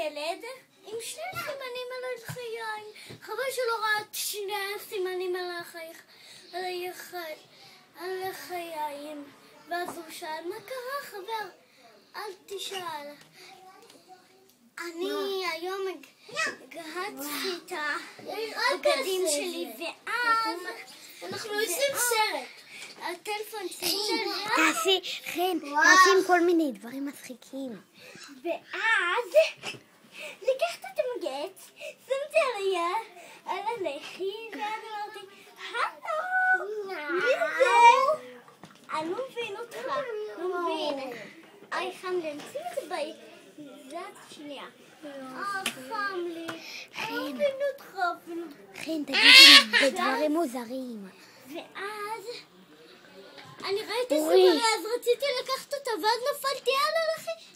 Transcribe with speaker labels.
Speaker 1: ילד עם שני סימנים על החיים. חבל שלא ראת שני סימנים על החיים. ואז הוא שאל, מה קרה חבר? אל תשאל. אני היום הגהצתי את הבגדים שלי, ואז
Speaker 2: אנחנו עושים סרט.
Speaker 1: הטלפון שלי.
Speaker 3: תעשי עם כל מיני דברים מצחיקים.
Speaker 1: ואז לקחת את המגט, שמתי על הלחי, ואז אמרתי, הלו, מי זה? אני לא מבין אותך, לא מבין. חם לי, נשים את זה ביד שנייה. חם לי, לא מבין אותך אפילו.
Speaker 3: חן, תגידי בדברים מוזרים.
Speaker 1: ואז אני ראיתי סופר, אז רציתי לקחת אותה, ואז נפלתי על הלחי.